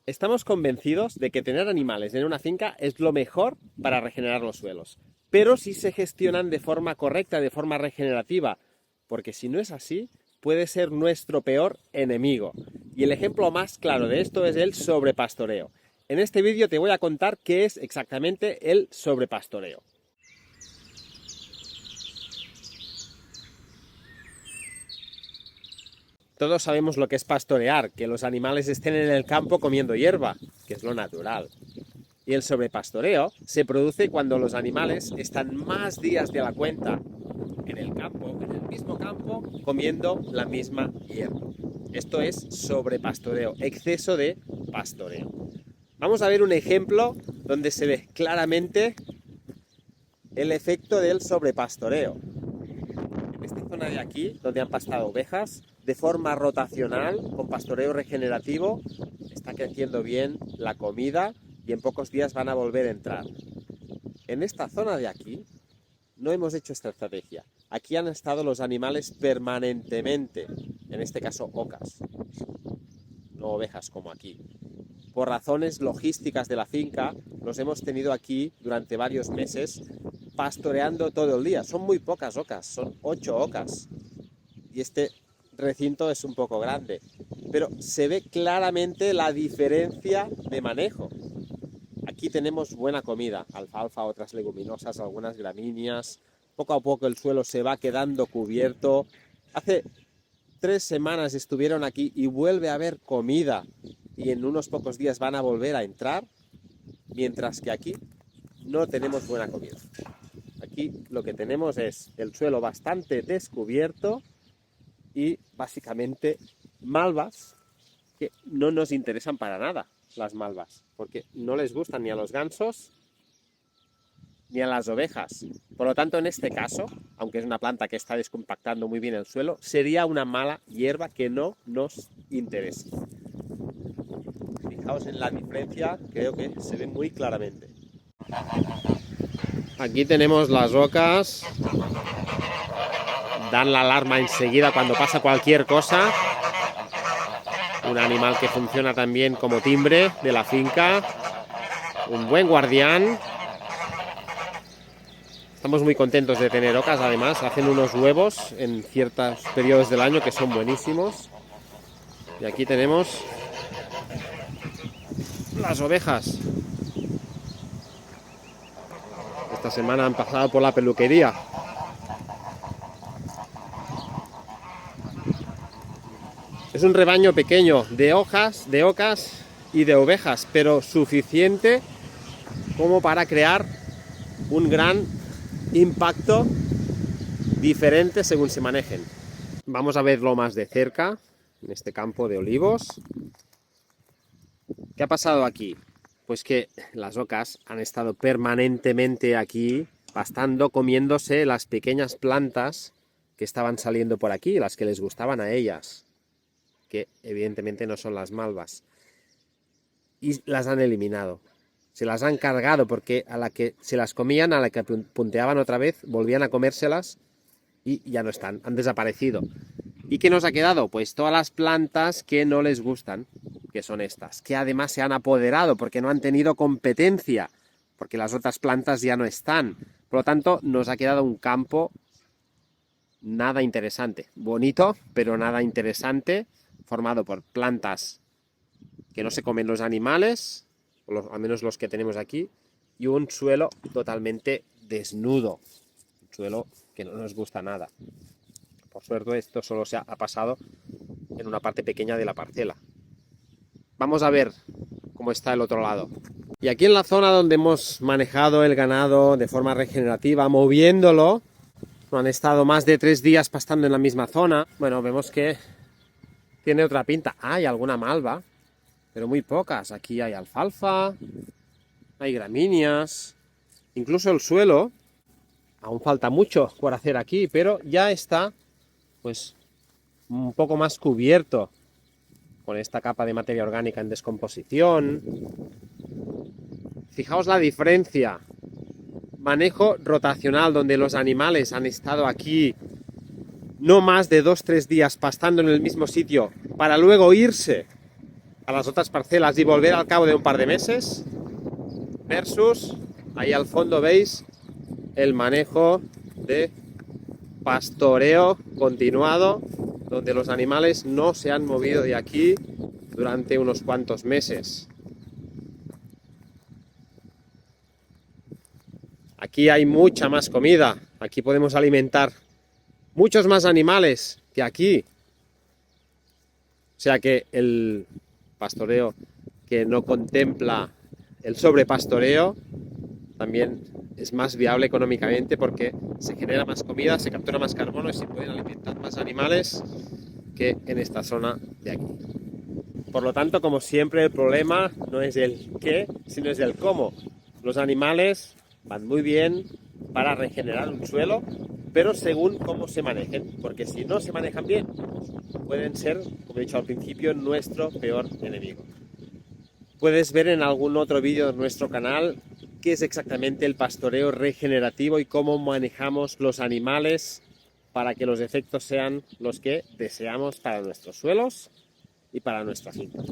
Estamos convencidos de que tener animales en una finca es lo mejor para regenerar los suelos, pero si se gestionan de forma correcta, de forma regenerativa, porque si no es así, puede ser nuestro peor enemigo. Y el ejemplo más claro de esto es el sobrepastoreo. En este vídeo te voy a contar qué es exactamente el sobrepastoreo. Todos sabemos lo que es pastorear, que los animales estén en el campo comiendo hierba, que es lo natural. Y el sobrepastoreo se produce cuando los animales están más días de la cuenta en el campo, en el mismo campo, comiendo la misma hierba. Esto es sobrepastoreo, exceso de pastoreo. Vamos a ver un ejemplo donde se ve claramente el efecto del sobrepastoreo. En esta zona de aquí, donde han pastado ovejas, de forma rotacional, con pastoreo regenerativo, está creciendo bien la comida y en pocos días van a volver a entrar. En esta zona de aquí no hemos hecho esta estrategia. Aquí han estado los animales permanentemente, en este caso ocas, no ovejas como aquí. Por razones logísticas de la finca, los hemos tenido aquí durante varios meses pastoreando todo el día. Son muy pocas ocas, son 8 ocas. Y este recinto es un poco grande, pero se ve claramente la diferencia de manejo. Aquí tenemos buena comida, alfalfa, otras leguminosas, algunas gramíneas. Poco a poco el suelo se va quedando cubierto. Hace 3 semanas estuvieron aquí y vuelve a haber comida y en unos pocos días van a volver a entrar, mientras que aquí no tenemos buena comida. Aquí lo que tenemos es el suelo bastante descubierto y básicamente malvas que no nos interesan para nada, las malvas, porque no les gustan ni a los gansos ni a las ovejas. Por lo tanto, en este caso, aunque es una planta que está descompactando muy bien el suelo, sería una mala hierba que no nos interesa. Fijaos en la diferencia, creo que se ve muy claramente. Aquí tenemos las ocas. Dan la alarma enseguida cuando pasa cualquier cosa. Un animal que funciona también como timbre de la finca. Un buen guardián. Estamos muy contentos de tener ocas, además. Hacen unos huevos en ciertos periodos del año que son buenísimos. Y aquí tenemos las ovejas. Esta semana han pasado por la peluquería. Es un rebaño pequeño de ocas y de ovejas, pero suficiente como para crear un gran impacto diferente según se manejen. Vamos a verlo más de cerca, en este campo de olivos. ¿Qué ha pasado aquí? Pues que las ocas han estado permanentemente aquí, pastando, comiéndose las pequeñas plantas que estaban saliendo por aquí, las que les gustaban a ellas, que evidentemente no son las malvas, y las han eliminado. Se las han cargado porque a la que se las comían, a la que punteaban otra vez, volvían a comérselas y ya no están, han desaparecido. ¿Y qué nos ha quedado? Pues todas las plantas que no les gustan, que son estas, que además se han apoderado porque no han tenido competencia, porque las otras plantas ya no están. Por lo tanto, nos ha quedado un campo nada interesante. Bonito, pero nada interesante, formado por plantas que no se comen los animales, al menos los que tenemos aquí, y un suelo totalmente desnudo, un suelo que no nos gusta nada. Por suerte esto solo se ha pasado en una parte pequeña de la parcela. Vamos a ver cómo está el otro lado. Y aquí en la zona donde hemos manejado el ganado de forma regenerativa, moviéndolo, han estado más de 3 días pastando en la misma zona, bueno, vemos que tiene otra pinta. Hay alguna malva, pero muy pocas. Aquí hay alfalfa, hay gramíneas, incluso el suelo, aún falta mucho por hacer aquí, pero ya está pues un poco más cubierto con esta capa de materia orgánica en descomposición. Fijaos la diferencia. Manejo rotacional, donde los animales han estado aquí no más de 2-3 días pastando en el mismo sitio para luego irse a las otras parcelas y volver al cabo de un par de meses, versus ahí al fondo veis el manejo de pastoreo continuado, donde los animales no se han movido de aquí durante unos cuantos meses. Aquí hay mucha más comida, aquí podemos alimentar muchos más animales que aquí. O sea que el pastoreo que no contempla el sobrepastoreo también es más viable económicamente porque se genera más comida, se captura más carbono y se pueden alimentar más animales que en esta zona de aquí. Por lo tanto, como siempre, el problema no es el qué, sino es el cómo. Los animales van muy bien para regenerar un suelo, pero según cómo se manejen, porque si no se manejan bien, pueden ser, como he dicho al principio, nuestro peor enemigo. Puedes ver en algún otro vídeo de nuestro canal qué es exactamente el pastoreo regenerativo y cómo manejamos los animales para que los efectos sean los que deseamos para nuestros suelos y para nuestra finca.